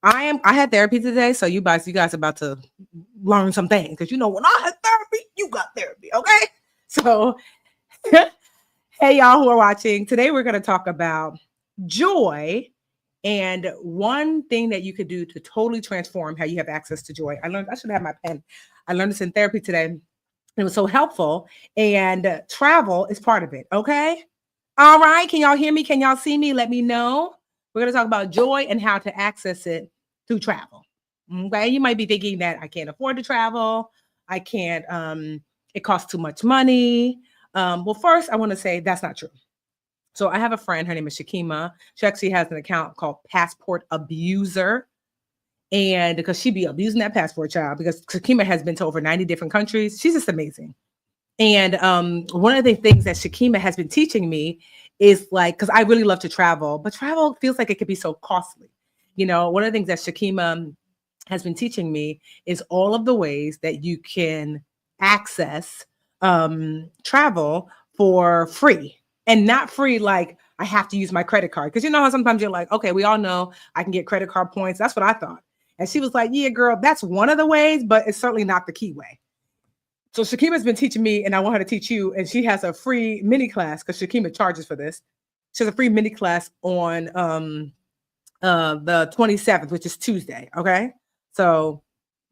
I had therapy today, so you guys about to learn some things because when I had therapy, you got therapy, okay? So, hey y'all who are watching, today we're going to talk about joy and one thing that you could do to totally transform how you have access to joy. I should have my pen. I learned this in therapy today. It was so helpful, and travel is part of it, okay? All right, can y'all hear me? Can y'all see me? Let me know. We're going to talk about joy and how to access it through travel. Okay, you might be thinking that I can't afford to travel. I can't, it costs too much money. Well, first, I want to say that's not true. So I have a friend, her name is Shakeemah. She actually has an account called Passport Abuser. And because she be abusing that passport child, because Shakeemah has been to over 90 different countries. She's just amazing. And one of the things that Shakeemah has been teaching me is like, because I really love to travel, but travel feels like it could be so costly. One of the things that Shakeemah has been teaching me is all of the ways that you can access travel for free, and not free like I have to use my credit card. Because you know how sometimes you're like, okay, we all know I can get credit card points. That's what I thought. And she was like, yeah, girl, that's one of the ways, but it's certainly not the key way. So Shakeemah's been teaching me, and I want her to teach you. And she has a free mini class because Shakeemah charges for this. She has a free mini class on the 27th, which is Tuesday. Okay. So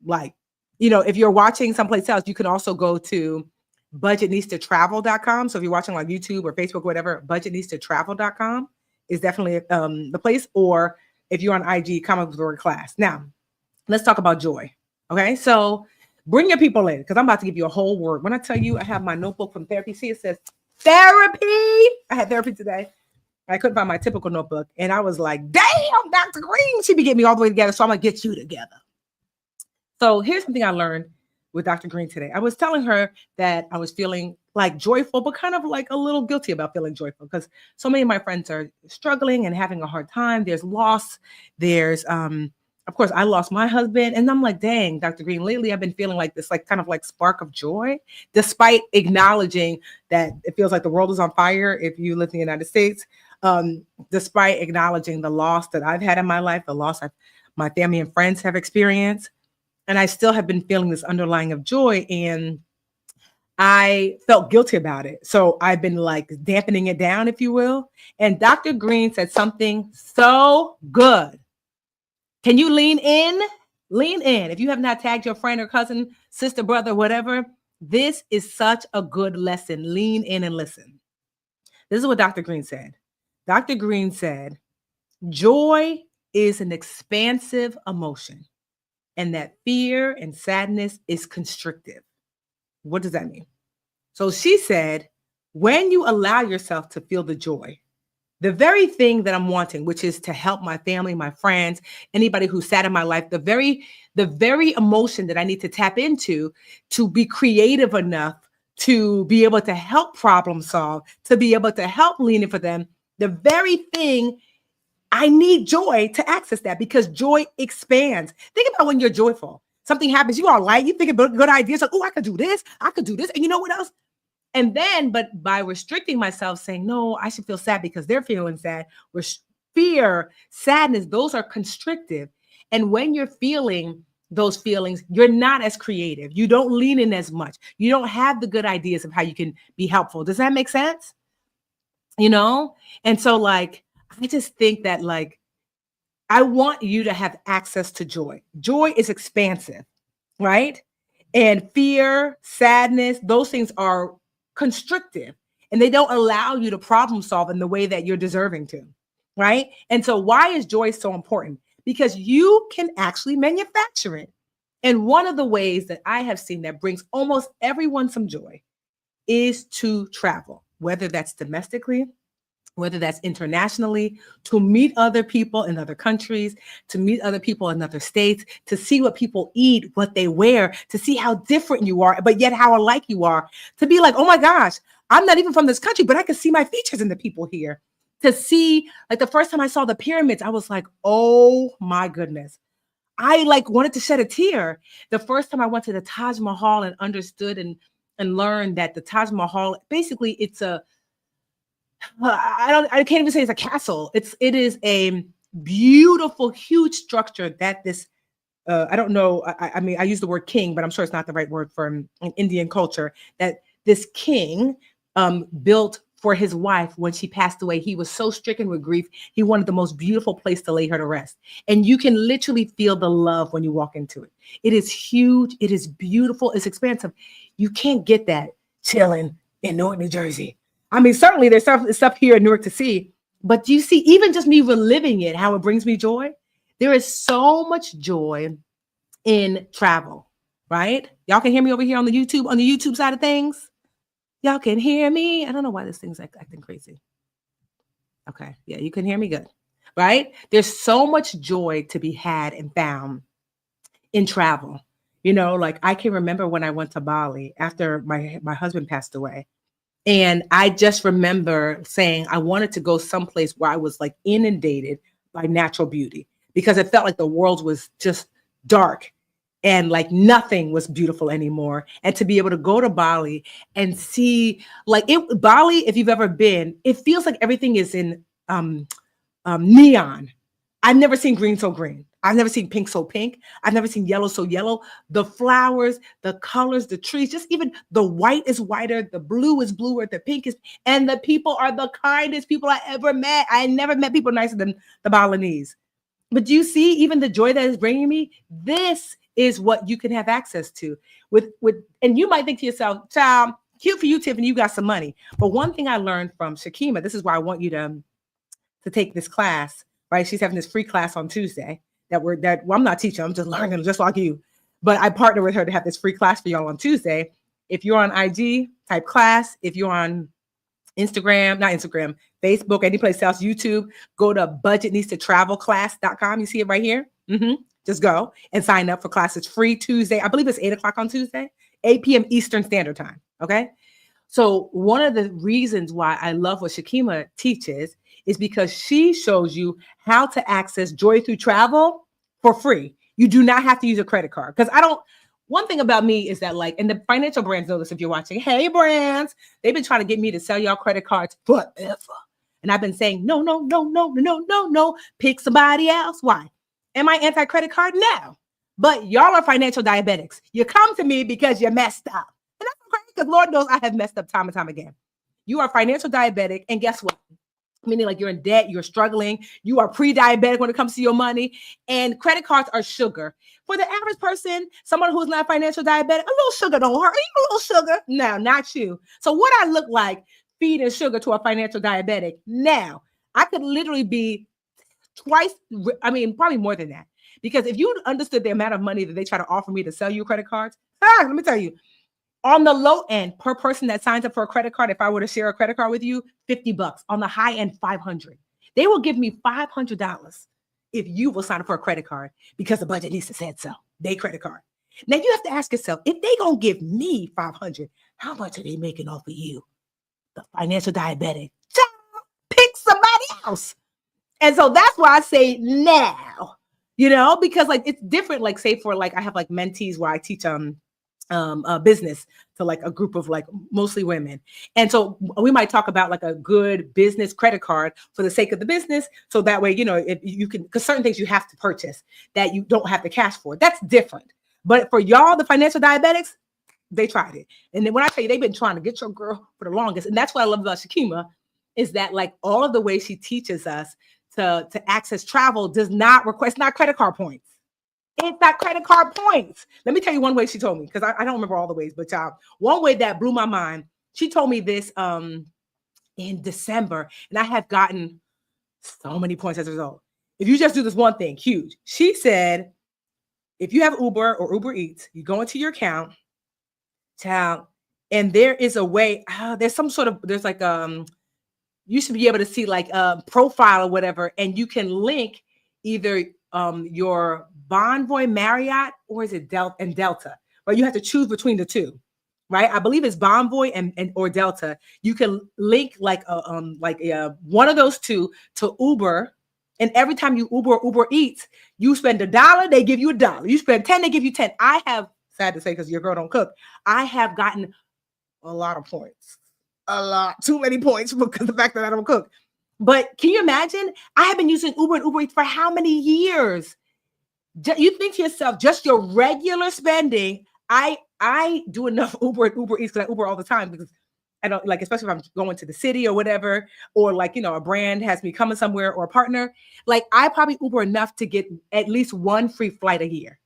if you're watching someplace else, you can also go to budgetneedstotravel.com. So if you're watching like YouTube or Facebook, or whatever, budgetneedstotravel.com is definitely the place. Or if you're on IG, come up with the word class. Now, let's talk about joy. Okay. So bring your people in, because I'm about to give you a whole word. When I tell you I have my notebook from therapy, see, it says therapy. I had therapy today. I couldn't find my typical notebook. And I was like, damn, Dr. Green, she be getting me all the way together. So I'm going to get you together. So here's something I learned with Dr. Green today. I was telling her that I was feeling like joyful, but kind of like a little guilty about feeling joyful, because so many of my friends are struggling and having a hard time. There's loss. There's, of course, I lost my husband. And I'm like, dang, Dr. Green, lately I've been feeling like this, like kind of like spark of joy, despite acknowledging that it feels like the world is on fire if you live in the United States. Despite acknowledging the loss that I've had in my life, the loss my family and friends have experienced. And I still have been feeling this underlying of joy, and I felt guilty about it. So I've been like dampening it down, if you will. And Dr. Green said something so good. Can you lean in? Lean in. If you have not tagged your friend or cousin, sister, brother, whatever, this is such a good lesson. Lean in and listen. This is what Dr. Green said. Dr. Green said, joy is an expansive emotion, and that fear and sadness is constrictive. What does that mean? So she said, when you allow yourself to feel the joy, the very thing that I'm wanting, which is to help my family, my friends, anybody who sat in my life, the very emotion that I need to tap into to be creative enough to be able to help problem solve, to be able to help lean in for them, the very thing, I need joy to access that, because joy expands. Think about when you're joyful. Something happens, you are light, you think about good ideas, like, oh, I could do this. And you know what else? And then, but by restricting myself, saying, no, I should feel sad because they're feeling sad, fear, sadness, those are constrictive. And when you're feeling those feelings, you're not as creative. You don't lean in as much. You don't have the good ideas of how you can be helpful. Does that make sense? And so like, I just think that like, I want you to have access to joy. Joy is expansive, right? And fear, sadness, those things are constrictive, and they don't allow you to problem solve in the way that you're deserving to, right? And so why is joy so important? Because you can actually manufacture it. And one of the ways that I have seen that brings almost everyone some joy is to travel, whether that's domestically, whether that's internationally, to meet other people in other countries, to meet other people in other states, to see what people eat, what they wear, to see how different you are, but yet how alike you are, to be like, oh my gosh, I'm not even from this country, but I can see my features in the people here. To see, like the first time I saw the pyramids, I was like, oh my goodness. I like wanted to shed a tear. The first time I went to the Taj Mahal and understood and learned that the Taj Mahal, basically it's a, I can't even say it's a castle. It is a beautiful, huge structure that this I don't know. I mean, I use the word king, but I'm sure it's not the right word for in Indian culture. That this king built for his wife when she passed away. He was so stricken with grief. He wanted the most beautiful place to lay her to rest. And you can literally feel the love when you walk into it. It is huge. It is beautiful. It's expansive. You can't get that chilling in Newark, New Jersey. I mean, certainly there's stuff here in Newark to see, but you see, even just me reliving it, how it brings me joy. There is so much joy in travel, right? Y'all can hear me over here on the YouTube side of things. Y'all can hear me. I don't know why this thing's acting crazy. Okay. Yeah, you can hear me good, right? There's so much joy to be had and found in travel. You know, like I can remember when I went to Bali after my husband passed away. And I just remember saying I wanted to go someplace where I was like inundated by natural beauty because it felt like the world was just dark and like nothing was beautiful anymore. And to be able to go to Bali and see like Bali, if you've ever been, it feels like everything is in neon. I've never seen green so green. I've never seen pink so pink. I've never seen yellow so yellow. The flowers, the colors, the trees, just even the white is whiter, the blue is bluer, the pink is, and the people are the kindest people I ever met. I never met people nicer than the Balinese. But do you see even the joy that is bringing me? This is what you can have access to with, and you might think to yourself, child, cute for you, Tiffany, you got some money. But one thing I learned from Shakeemah, this is why I want you to take this class, right? She's having this free class on Tuesday well, I'm not teaching, I'm just learning just like you. But I partner with her to have this free class for y'all on Tuesday. If you're on IG, type class. If you're on Facebook, any place else, YouTube, go to budgetneedstotravelclass.com. You see it right here. Just go and sign up for class. It's free Tuesday. I believe it's 8:00 on Tuesday, 8 p.m. Eastern Standard Time. Okay. So one of the reasons why I love what Shakeemah teaches is because she shows you how to access joy through travel for free. You do not have to use a credit card. Because one thing about me is that and the financial brands know this if you're watching. Hey, brands, they've been trying to get me to sell y'all credit cards forever. And I've been saying, no, pick somebody else. Why? Am I anti-credit card? No. But y'all are financial diabetics. You come to me because you messed up. And that's okay, because Lord knows I have messed up time and time again. You are financial diabetic, and guess what? Meaning you're in debt, you're struggling, you are pre-diabetic when it comes to your money, and credit cards are sugar. For the average person, someone who's not financial diabetic, a little sugar don't hurt. A little sugar. No, not you. So what I look like feeding sugar to a financial diabetic, now I could literally be twice, probably more than that. Because if you understood the amount of money that they try to offer me to sell you credit cards, let me tell you, on the low end, per person that signs up for a credit card, if I were to share a credit card with you, $50. On the high end, $500. They will give me $500 if you will sign up for a credit card because the budget needs to say so. They credit card. Now you have to ask yourself, if they gonna give me $500, how much are they making off of you? The financial diabetic. Pick somebody else. And so that's why I say now, because it's different. Say for I have mentees where I teach business to a group of mostly women. And so we might talk about a good business credit card for the sake of the business. So that way, if you can, because certain things you have to purchase that you don't have the cash for. That's different. But for y'all, the financial diabetics, they tried it. And then when I tell you, they've been trying to get your girl for the longest. And that's what I love about Shakeemah is that all of the ways she teaches us to access travel does not request not credit card points. It's not credit card points. Let me tell you one way she told me, because I don't remember all the ways, but one way that blew my mind, she told me this in December, and I have gotten so many points as a result. If you just do this one thing, huge. She said, if you have Uber or Uber Eats, you go into your account, child, and there is a way, there's some sort of, there's you should be able to see a profile or whatever, and you can link either your Bonvoy Marriott or is it Delta, right? You have to choose between the two, right? I believe it's Bonvoy and or Delta. You can link one of those two to Uber, and every time you Uber Eats, you spend $1, they give you $1. You spend 10, they give you 10. I have, sad to say, because your girl don't cook, I have gotten a lot of points, too many points because of the fact that I don't cook. But can you imagine? I have been using Uber and Uber Eats for how many years? You think to yourself, just your regular spending. I do enough Uber and Uber Eats because I Uber all the time because I don't like, especially if I'm going to the city or whatever, or like, a brand has me coming somewhere or a partner. Like I probably Uber enough to get at least one free flight a year.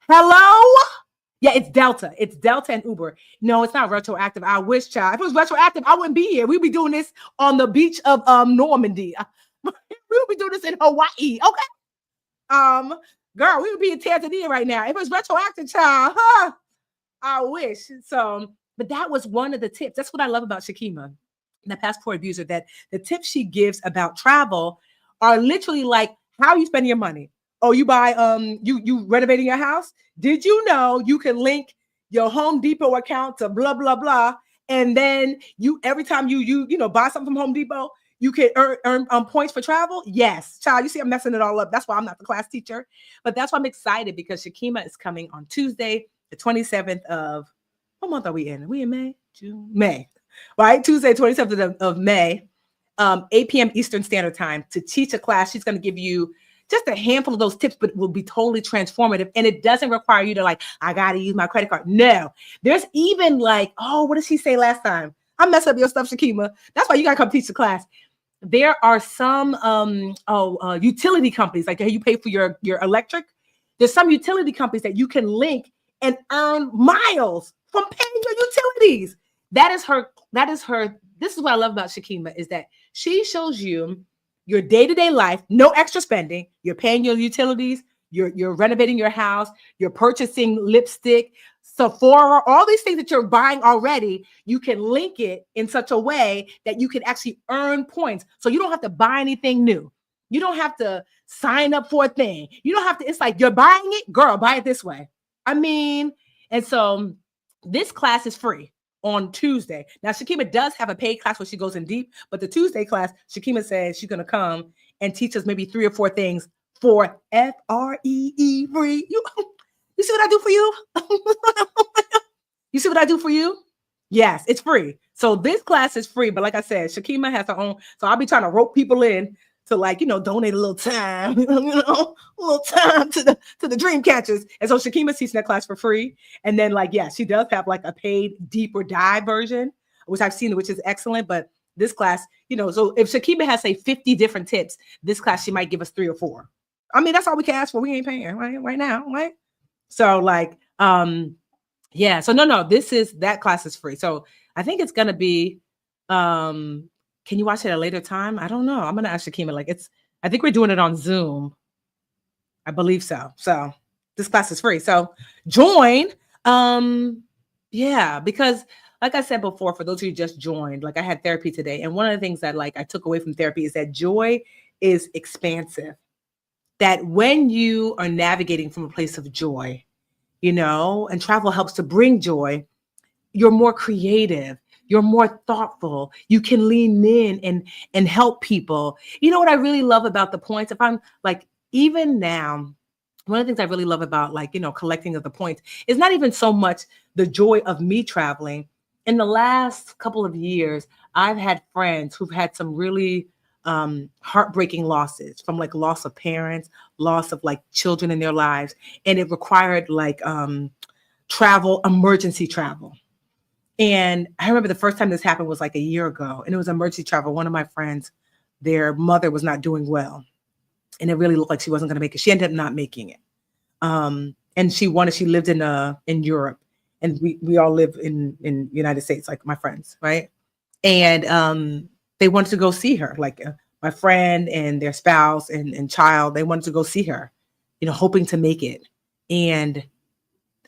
Hello? Yeah, it's Delta. It's Delta and Uber. No, it's not retroactive. I wish, child. If it was retroactive, I wouldn't be here. We'd be doing this on the beach of Normandy. We would be doing this in Hawaii. Okay. Girl, we would be in Tanzania right now. If it was retroactive, child, huh? I wish. So, but that was one of the tips. That's what I love about Shakeemah, the passport abuser, that the tips she gives about travel are literally like, how you spend your money. Oh, you buy you renovating your house? Did you know you can link your Home Depot account to blah blah blah, and then you every time you buy something from Home Depot, you can earn points for travel? Yes, child. You see, I'm messing it all up. That's why I'm not the class teacher, but that's why I'm excited because Shakeemah is coming on Tuesday, the 27th of what month are we in? Are we in May? June? May, right? Tuesday, 27th of May, 8 p.m. Eastern Standard Time to teach a class. She's going to give you just a handful of those tips, but it will be totally transformative. And it doesn't require you to like, I got to use my credit card. No, there's even like, oh, what did she say last time? I messed up your stuff, Shakeemah. That's why you got to come teach the class. There are some utility companies, like hey, you pay for your electric. There's some utility companies that you can link and earn miles from paying your utilities. That is her. This is what I love about Shakeemah is that she shows you your day-to-day life, no extra spending. You're paying your utilities, you're renovating your house, you're purchasing lipstick, Sephora, all these things that you're buying already. You can link it in such a way that you can actually earn points. So you don't have to buy anything new. You don't have to sign up for a thing. You don't have to, it's like you're buying it, girl, buy it this way. I mean, and so this class is free on Tuesday. Now, Shakeemah does have a paid class where she goes in deep, but the Tuesday class, Shakeemah says she's going to come and teach us maybe 3 or 4 things for free. Free. You see what I do for you? You see what I do for you? Yes, it's free. So this class is free, but like I said, Shakeemah has her own. So I'll be trying to rope people in to like, donate a little time, a little time to the dream catchers. And so Shakeemah's teaching that class for free. And then like, yeah, she does have like a paid deeper dive version, which I've seen, which is excellent. But this class, so if Shakeemah has say 50 different tips, this class, she might give us 3 or 4. I mean, that's all we can ask for. We ain't paying right now, right? So like, yeah, so no, that class is free. So I think it's going to be, can you watch it at a later time? I don't know. I'm going to ask Shakeemah, I think we're doing it on Zoom. I believe so. So this class is free. So join. Yeah, because like I said before, for those of you who just joined, like I had therapy today. And one of the things that like I took away from therapy is that joy is expansive. That when you are navigating from a place of joy, and travel helps to bring joy, you're more creative, you're more thoughtful, you can lean in and help people. You know what I really love about the points? If I'm like, even now, one of the things I really love about like, collecting of the points is not even so much the joy of me traveling. In the last couple of years, I've had friends who've had some really heartbreaking losses, from like loss of parents, loss of like children in their lives. And it required like emergency travel. And I remember the first time this happened was like a year ago, and it was emergency travel. One of my friends, their mother was not doing well, and it really looked like she wasn't going to make it. She ended up not making it. And she lived in Europe, and we all live in United States, like my friends, right? And they wanted to go see her, like my friend and their spouse and child. They wanted to go see her, hoping to make it. And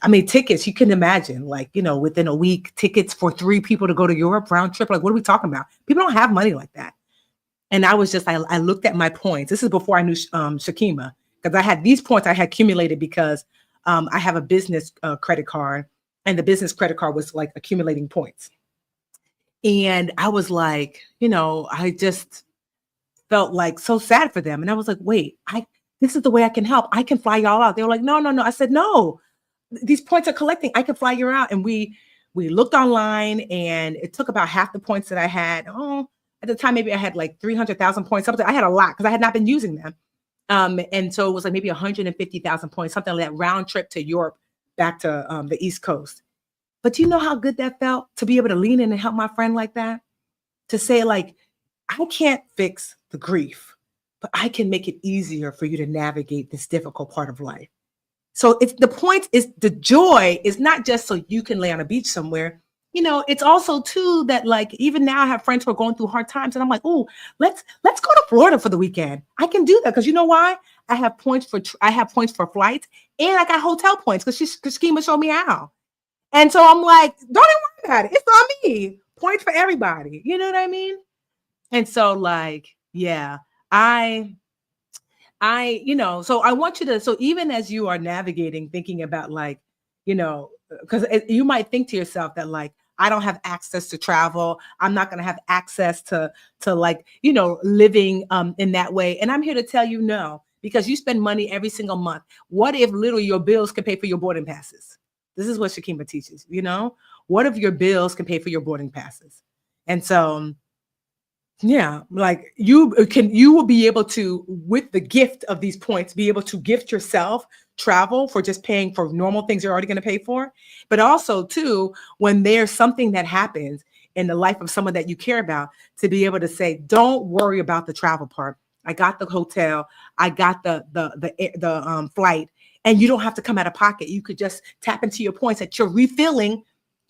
I mean, tickets, you can imagine, like, within a week, tickets for 3 people to go to Europe, round trip. Like, what are we talking about? People don't have money like that. And I was just, I looked at my points. This is before I knew Shakeemah, because I had these points I had accumulated because I have a business credit card, and the business credit card was like accumulating points. And I was like, I just felt like so sad for them. And I was like, wait, this is the way I can help. I can fly y'all out. They were like, no. I said, no, these points are collecting. I can fly you out. And we looked online, and it took about half the points that I had. Oh, At the time, maybe I had like 300,000 points, something. I had a lot because I had not been using them. And so it was like maybe 150,000 points, something like that, round trip to Europe back to the East Coast. But do you know how good that felt to be able to lean in and help my friend like that? To say, like, I can't fix the grief, but I can make it easier for you to navigate this difficult part of life. So it's the point is the joy is not just so you can lay on a beach somewhere. It's also too that, like, even now I have friends who are going through hard times, and I'm like, oh, let's go to Florida for the weekend. I can do that because you know why? I have points for flights, and I got hotel points because Shakeemah showed me how. And so I'm like, don't even worry about it. It's on me. Points for everybody. You know what I mean? And so, like, yeah, so I want you to, so even as you are navigating, thinking about, like, because you might think to yourself that, like, I don't have access to travel. I'm not going to have access to like, living in that way. And I'm here to tell you no, because you spend money every single month. What if literally your bills can pay for your boarding passes? This is what Shakeemah teaches, What if your bills can pay for your boarding passes? And so, yeah, like you will be able to, with the gift of these points, be able to gift yourself travel for just paying for normal things you're already going to pay for. But also too, when there's something that happens in the life of someone that you care about, to be able to say, don't worry about the travel part. I got the hotel, I got the flight, and you don't have to come out of pocket. You could just tap into your points that you're refilling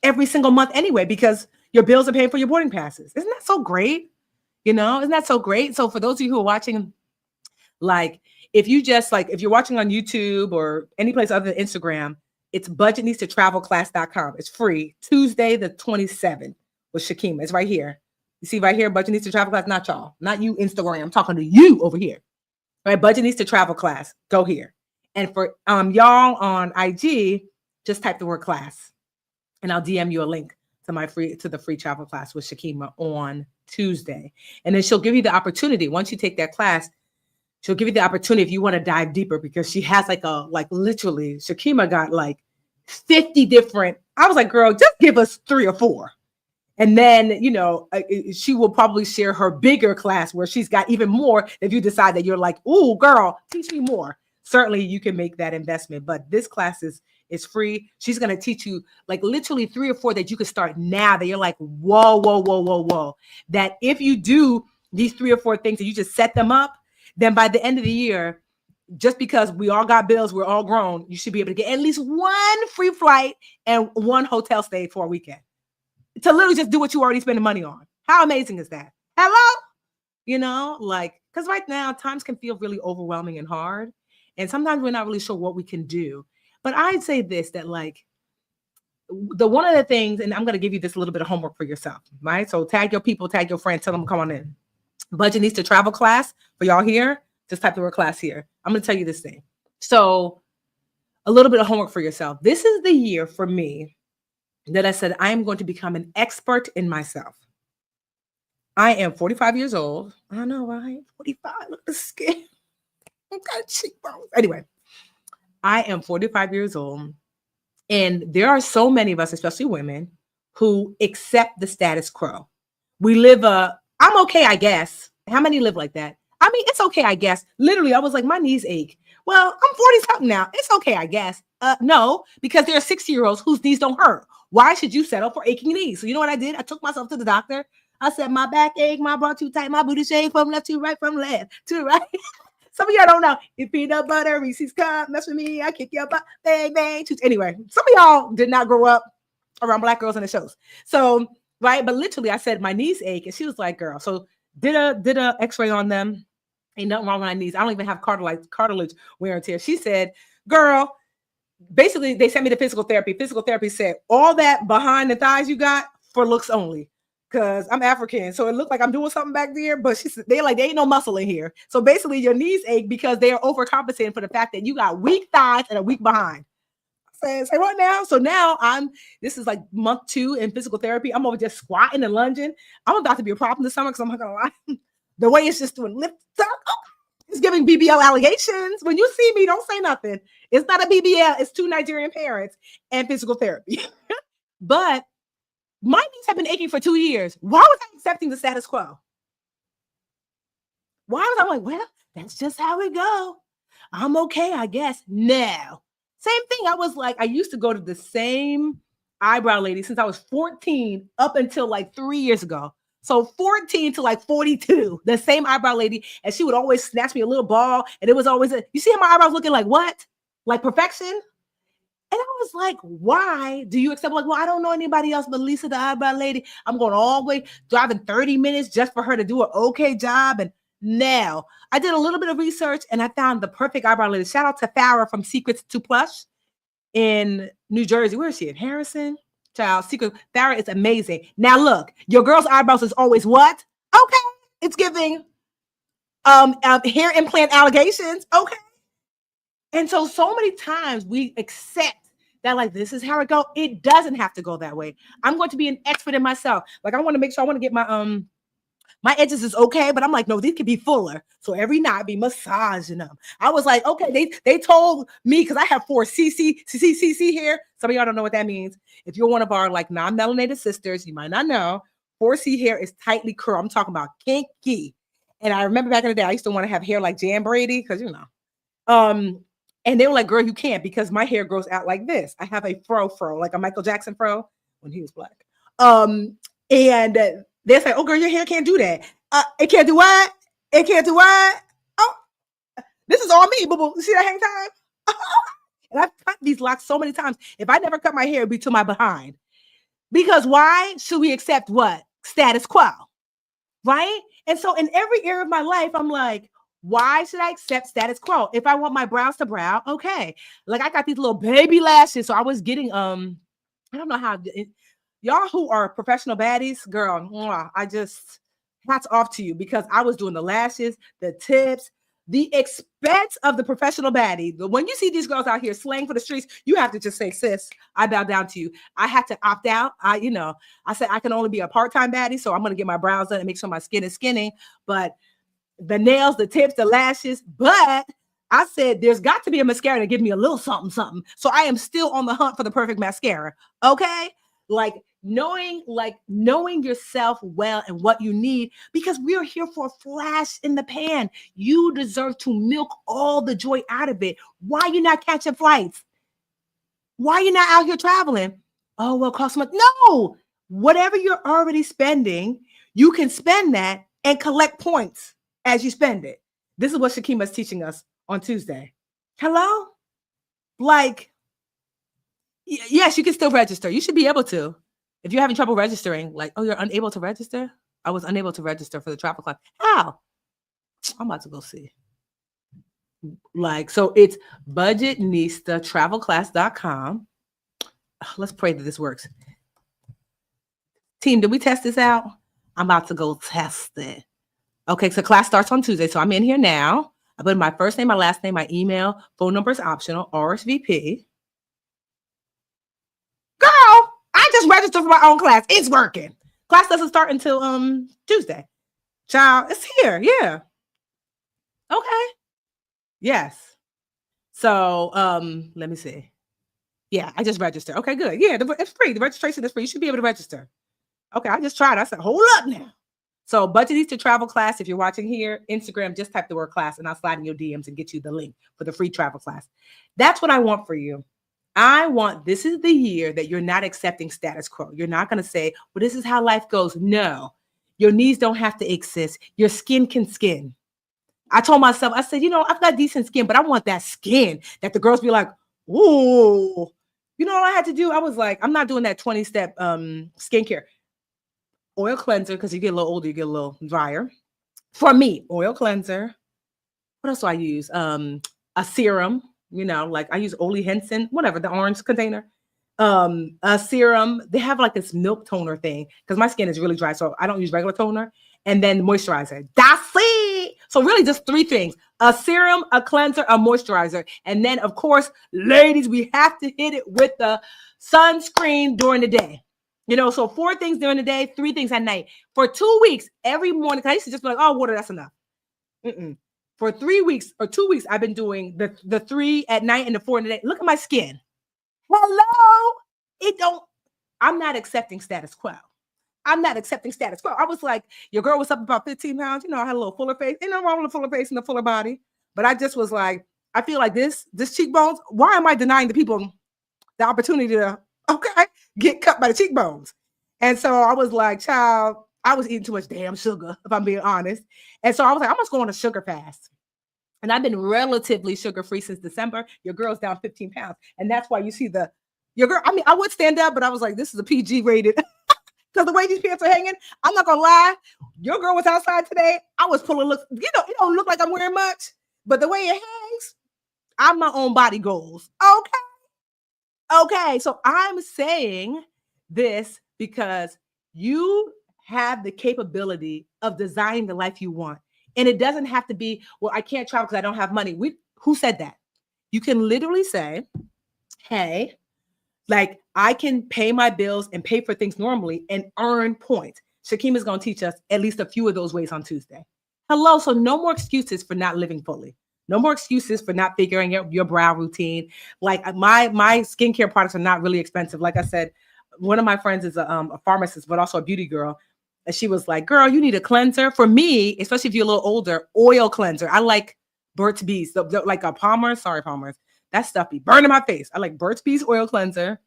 every single month anyway, because your bills are paying for your boarding passes. Isn't that so great? Isn't that so great? So for those of you who are watching, like, if you're watching on YouTube or any place other than Instagram, it's budgetneedstotravelclass.com. It's free. Tuesday, the 27th with Shakeemah. It's right here. You see right here, Budget Needs to Travel Class, not y'all, not you, Instagram. I'm talking to you over here. Right? Budget Needs to Travel Class. Go here. And for y'all on IG, just type the word class and I'll DM you a link to the free travel class with Shakeemah on Tuesday. And then she'll give you the opportunity. Once you take that class, she'll give you the opportunity if you want to dive deeper, because she has literally, Shakeemah got like 50 different. I was like, girl, just give us 3 or 4. And then, she will probably share her bigger class where she's got even more. If you decide that you're like, ooh, girl, teach me more. Certainly you can make that investment. But this class is free. She's going to teach you like literally 3 or 4 that you can start now that you're like, whoa, whoa, whoa, whoa, whoa. That if you do these 3 or 4 things and you just set them up, then by the end of the year, just because we all got bills, we're all grown, you should be able to get at least 1 free flight and 1 hotel stay for a weekend to literally just do what you already spending money on. How amazing is that? Hello? Because right now times can feel really overwhelming and hard. And sometimes we're not really sure what we can do. But I'd say this, that like one of the things, and I'm going to give you this little bit of homework for yourself, right? So tag your people, tag your friends, tell them to come on in. Budget Needs to Travel class for y'all here. Just type the word class here. I'm going to tell you this thing. So a little bit of homework for yourself. This is the year for me that I said, I am going to become an expert in myself. I am 45 years old. I know, right? 45. Look at the skin. I've got cheekbones. Anyway, I am 45 years old. And there are so many of us, especially women, who accept the status quo. We live I'm okay, I guess. How many live like that? I mean, it's okay, I guess. Literally, I was like, my knees ache. Well, I'm 40 something now. It's okay, I guess. No, because there are 60-year-olds whose knees don't hurt. Why should you settle for aching knees? So you know what I did? I took myself to the doctor. I said, my back ache, my bra too tight, my booty shake from left to right, from left to right. Some of y'all don't know. If peanut butter, Reese's cup, mess with me, I kick your butt, bang, bang. Anyway, some of y'all did not grow up around Black girls in the shows. So, right, but literally I said my knees ache, and she was like, girl, so did a x-ray on them. Ain't nothing wrong with my knees. I don't even have cartilage wear and tear. She said, girl, basically they sent me to physical therapy. Physical therapy said, all that behind the thighs you got for looks only. Because I'm African, so it looked like I'm doing something back there, but they ain't no muscle in here. So basically your knees ache because they are overcompensating for the fact that you got weak thighs and a weak behind. Say what now? So now this is like month 2 in physical therapy. I'm over just squatting and lunging. I'm about to be a problem this summer because I'm not gonna lie. The way it's just doing lift up, it's giving BBL allegations. When you see me, don't say nothing. It's not a BBL, it's 2 Nigerian parents and physical therapy. But my knees have been aching for 2 years. Why was I accepting the status quo? Why was I like, well, that's just how it go. I'm okay, I guess. No. Same thing. I was like, I used to go to the same eyebrow lady since I was 14 up until like 3 years ago. So 14 to like 42, the same eyebrow lady. And she would always snatch me a little ball. And it was always, you see how my eyebrows looking like what? Like perfection? And I was like, why do you accept? Like, well, I don't know anybody else but Lisa, the eyebrow lady. I'm going all the way driving 30 minutes just for her to do an okay job. And now I did a little bit of research and I found the perfect eyebrow lady. Shout out to Farrah from Secrets to Plush in New Jersey. Where is she? In Harrison? Child, Secret. Farrah is amazing. Now look, your girl's eyebrows is always what? Okay. It's giving hair implant allegations. Okay. And so many times we accept that like this is how it go. It doesn't have to go that way. I'm going to be an expert in myself. Like I want to make sure I want to get my edges is okay, but I'm like, no, these could be fuller. So every night I be massaging them. I was like, okay, they told me because I have 4cc hair. Some of y'all don't know what that means. If you're one of our like non-melanated sisters, you might not know. 4C hair is tightly curled. I'm talking about kinky. And I remember back in the day, I used to want to have hair like Jan Brady because and they were like, girl, you can't because my hair grows out like this. I have a fro, like a Michael Jackson fro when he was black. And they're like, oh, girl, your hair can't do that. It can't do what? It can't do what? Oh, this is all me, boo-boo. See that hang time? And I've cut these locks so many times. If I never cut my hair, it'd be to my behind. Because why should we accept what? Status quo, right? And so in every area of my life, I'm like, why should I accept status quo? If I want my brows to brow, okay. Like I got these little baby lashes. So I was getting, I don't know how, y'all who are professional baddies, girl, I just, hats off to you because I was doing the lashes, the tips, the expense of the professional baddie. When you see these girls out here slaying for the streets, you have to just say, sis, I bow down to you. I had to opt out. I said I can only be a part-time baddie. So I'm going to get my brows done and make sure my skin is skinny. But the nails, the tips, the lashes, but I said there's got to be a mascara to give me a little something. So I am still on the hunt for the perfect mascara. Okay? Like knowing yourself well and what you need, because we are here for a flash in the pan. You deserve to milk all the joy out of it. Why you not catching flights? Why you not out here traveling? Oh, well, cost much. No, whatever you're already spending, you can spend that and collect points as you spend it. This is what Shakeemah is teaching us on Tuesday. Hello? Like, yes, you can still register. You should be able to. If you're having trouble registering, like, oh, you're unable to register? I was unable to register for the travel class. How? I'm about to go see. Like, so it's budgetnistatravelclass.com. Let's pray that this works. Team, did we test this out? I'm about to go test it. Okay, so class starts on Tuesday. So I'm in here now. I put my first name, my last name, my email, phone number is optional, RSVP. Girl, I just registered for my own class. It's working. Class doesn't start until Tuesday. Child, it's here. Yeah. Okay. Yes. So let me see. Yeah, I just registered. Okay, good. Yeah, it's free. The registration is free. You should be able to register. Okay, I just tried. I said, hold up now. So Budget Needs to Travel class, if you're watching here, Instagram, just type the word class and I'll slide in your DMs and get you the link for the free travel class. That's what I want for you. This is the year that you're not accepting status quo. You're not going to say, well, this is how life goes. No, your needs don't have to exist. Your skin can skin. I told myself, I said, I've got decent skin, but I want that skin that the girls be like, ooh, all I had to do? I was like, I'm not doing that 20-step skincare. Oil cleanser, because you get a little older, you get a little drier. For me, oil cleanser. What else do I use? A serum, like I use Ole Henson, whatever, the orange container. A serum. They have like this milk toner thing because my skin is really dry, so I don't use regular toner. And then moisturizer. That's it. So really just 3 things: a serum, a cleanser, a moisturizer. And then, of course, ladies, we have to hit it with the sunscreen during the day. So 4 things during the day, 3 things at night. For 2 weeks, every morning, I used to just be like, oh, water, that's enough. For 3 weeks or 2 weeks, I've been doing the 3 at night and the 4 in the day. Look at my skin. Hello. I'm not accepting status quo. I'm not accepting status quo. I was like, your girl was up about 15 pounds. I had a little fuller face. Ain't nothing wrong with a fuller face and a fuller body. But I just was like, I feel like this cheekbones, why am I denying the people the opportunity to, get cut by the cheekbones? And so I was like, child, I was eating too much damn sugar, if I'm being honest. And so I was like, I must go on a sugar fast. And I've been relatively sugar-free since December. Your girl's down 15 pounds. And that's why you see your girl, I mean, I would stand up, but I was like, this is a PG rated. Because the way these pants are hanging, I'm not going to lie. Your girl was outside today. I was pulling looks. It don't look like I'm wearing much. But the way it hangs, I'm my own body goals. Okay. So I'm saying this because you have the capability of designing the life you want. And it doesn't have to be, well, I can't travel because I don't have money. Who said that? You can literally say, hey, like I can pay my bills and pay for things normally and earn points. Shakeemah is going to teach us at least a few of those ways on Tuesday. Hello. So no more excuses for not living fully. No more excuses for not figuring out your brow routine. Like my skincare products are not really expensive. Like I said, one of my friends is a pharmacist, but also a beauty girl. And she was like, girl, you need a cleanser. For me, especially if you're a little older, oil cleanser. I like Burt's Bees, like a Palmer's. Sorry, Palmer's. That stuff be burning my face. I like Burt's Bees oil cleanser,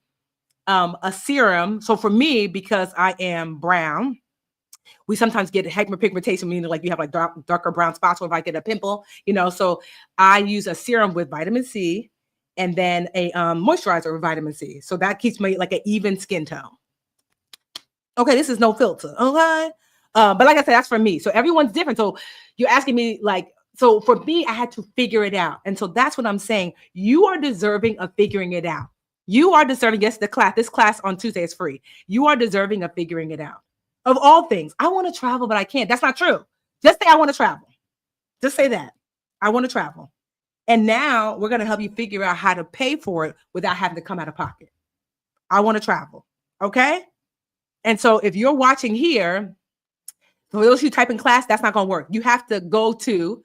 a serum. So for me, because I am brown, we sometimes get hyperpigmentation, meaning like you have like darker brown spots, or if I get a pimple, so I use a serum with vitamin C and then a moisturizer with vitamin C. So that keeps me like an even skin tone. Okay, this is no filter. Okay. But like I said, that's for me. So everyone's different. So you're asking me so for me, I had to figure it out. And so that's what I'm saying. You are deserving of figuring it out. You are deserving. Yes, this class on Tuesday is free. You are deserving of figuring it out. Of all things, I want to travel, but I can't. That's not true. Just say I want to travel. Just say that. I want to travel. And now we're going to help you figure out how to pay for it without having to come out of pocket. I want to travel. Okay? And so if you're watching here, for those who type in class, that's not going to work. You have to go to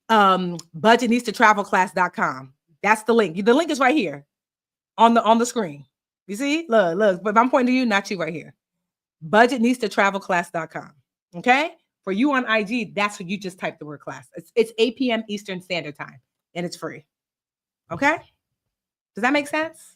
budgetneedstotravelclass.com. That's the link. The link is right here on the screen. You see? Look. But I'm pointing to you, not you right here. budgetneedstotravelclass.com. Okay? For you on IG, that's what you just type the word class. It's 8 p.m. Eastern Standard Time, and it's free. Okay? Does that make sense?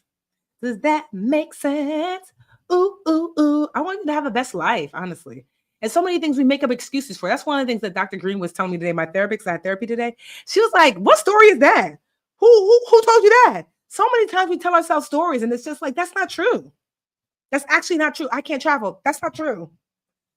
Does that make sense? Ooh. I want you to have a best life, honestly. And so many things we make up excuses for. That's one of the things that Dr. Green was telling me today. My therapist, I had therapy today. She was like, what story is that? Who told you that? So many times we tell ourselves stories, and it's just like, that's not true. That's actually not true. I can't travel. That's not true.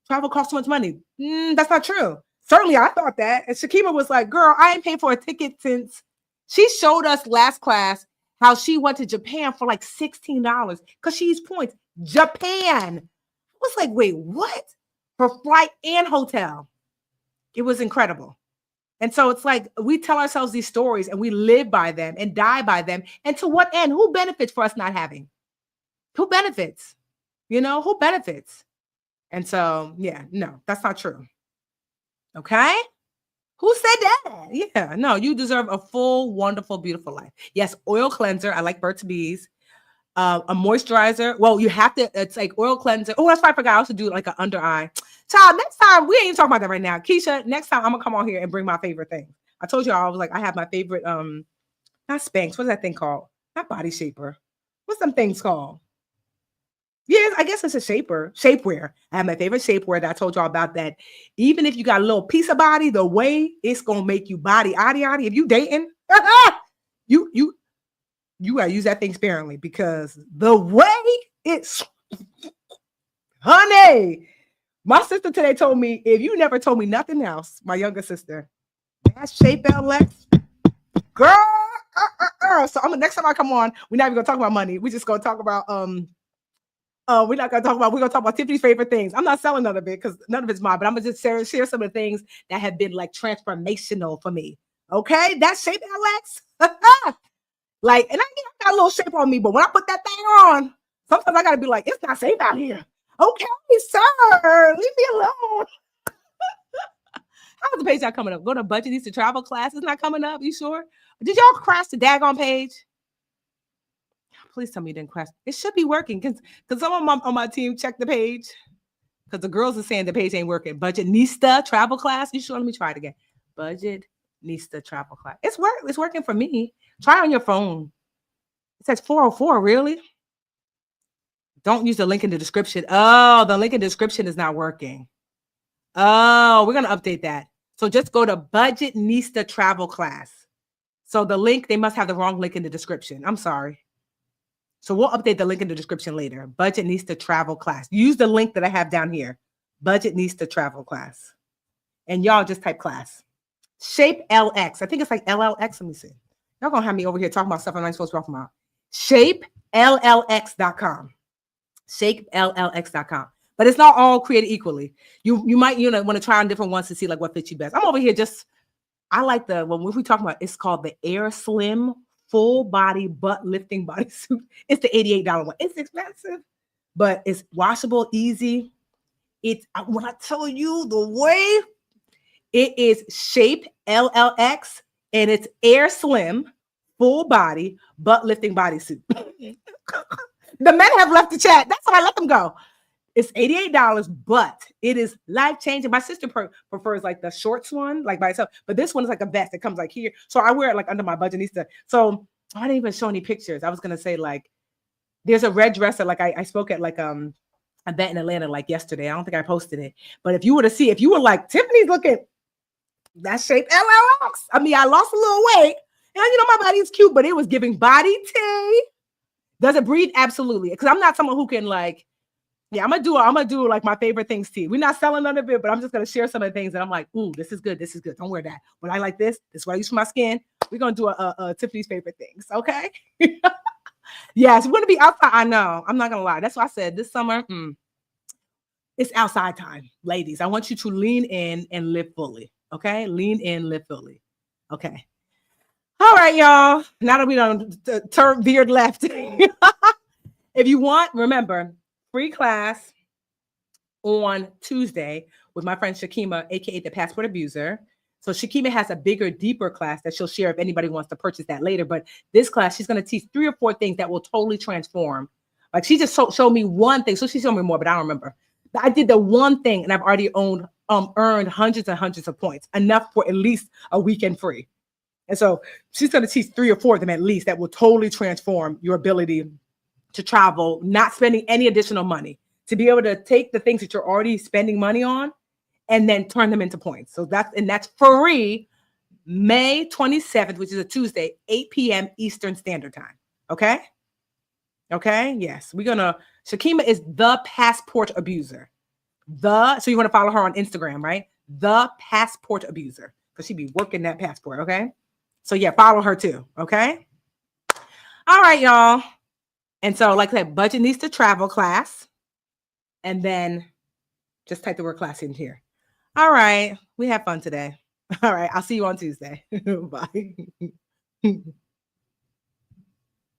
Travel costs too much money. That's not true. Certainly, I thought that. And Shakeemah was like, girl, I ain't paid for a ticket since. She showed us last class how she went to Japan for like $16 because she used points. Japan. I was like, wait, what? For flight and hotel. It was incredible. And so it's like we tell ourselves these stories and we live by them and die by them. And to what end? Who benefits for us not having? Who benefits? Who benefits? And so, yeah, no, that's not true. Okay? Who said that? Yeah, no, you deserve a full, wonderful, beautiful life. Yes, oil cleanser. I like Burt's Bees. A moisturizer. Well, you have to, it's like oil cleanser. Oh, that's why I forgot. I also do like an under eye. Child, next time, we ain't even talking about that right now. Keisha, next time I'm going to come on here and bring my favorite thing. I told you I was like, I have my favorite, not Spanx. What's that thing called? Not Body Shaper. What's them things called? Yeah, I guess it's a shapewear. I have my favorite shapewear that I told y'all about that. Even if you got a little piece of body, the way it's going to make you body. If you dating, you gotta use that thing sparingly because the way it's, honey, my sister today told me, if you never told me nothing else, my younger sister, that Shape LX, girl. So next time I come on, we're not even gonna talk about money. We're just gonna talk about we're not gonna talk about. We're gonna talk about Tiffany's favorite things. I'm not selling none of it because none of it's mine, but I'm gonna just share some of the things that have been like transformational for me. Okay, that Shape LX. Like, and I got a little shape on me, but when I put that thing on, sometimes I gotta be like, it's not safe out here. Okay, sir, leave me alone. How's the page not coming up? Go to Budget Needs to Travel class. It's not coming up. You sure? Did y'all crash the daggone page? Please tell me you didn't crash. It should be working. Can someone on my team check the page? because the girls are saying the page ain't working. Budgetnista travel class. You sure? Let me try it again. Budgetnista travel class. It's working for me. Try on your phone. It says 404. Really? Don't use the link in the description. Oh, the link in the description is not working. Oh, we're gonna update that. So just go to Budgetnista travel class. So the link, they must have the wrong link in the description. I'm sorry. So we'll update the link in the description later. Budgetnista travel class. Use the link that I have down here. Budgetnista travel class. And y'all just type class. Shape LX. I think it's like LLX. Let me see. Y'all gonna have me over here talking about stuff I'm not supposed to talk about. ShapeLLX.com. ShakeLLX.com. But it's not all created equally. You might want to try on different ones to see like what fits you best. I'm over here I like the when we talking about, it's called the Air Slim full body butt lifting bodysuit. It's the $88 one. It's expensive, but it's washable, easy. It's when I tell you the way, it is Shape LLX and it's Air Slim full body butt lifting bodysuit. The men have left the chat. That's why I let them go. It's $88, but it is life-changing. My sister prefers like the shorts one, like by itself, but this one is like a vest. It comes like here. So I wear it like under my Budgetnista. So I didn't even show any pictures. I was going to say like, there's a red dress that like I spoke at like an event in Atlanta like yesterday. I don't think I posted it. But if you were to see, if you were like, Tiffany's looking, that Shape LLX. I mean, I lost a little weight. And my body is cute, but it was giving body tea. Does it breathe? Absolutely. Because I'm not someone who can like, yeah, I'm gonna do like my favorite things tea. We're not selling none of it, but I'm just gonna share some of the things that I'm like, ooh, this is good. This is good. Don't wear that. But I like this. This is what I use for my skin. We're gonna do a Tiffany's favorite things. Okay. Yes, we're gonna be outside. I know. I'm not gonna lie. That's why I said this summer, it's outside time, ladies. I want you to lean in and live fully. Okay, lean in, live fully. Okay. All right, y'all. Now that we don't turn veered left. If you want, remember, free class on Tuesday with my friend Shakeemah, aka the Passport Abuser. So Shakeemah has a bigger, deeper class that she'll share if anybody wants to purchase that later. But this class, she's going to teach 3 or 4 things that will totally transform. Like she just showed me one thing. So she showed me more, but I don't remember. But I did the one thing and I've already earned hundreds and hundreds of points, enough for at least a weekend free. And so she's going to teach 3 or 4 of them at least that will totally transform your ability to travel, not spending any additional money, to be able to take the things that you're already spending money on and then turn them into points. So that's free May 27th, which is a Tuesday, 8 p.m. Eastern Standard Time. Okay? Okay? Yes. Shakeemah is the Passport Abuser. So you want to follow her on Instagram, right? The Passport Abuser. Because she be working that passport, okay? So yeah, follow her too, okay? All right, y'all. And so, like I said, Budgetnista travel class. And then just type the word class in here. All right. We had fun today. All right. I'll see you on Tuesday. Bye.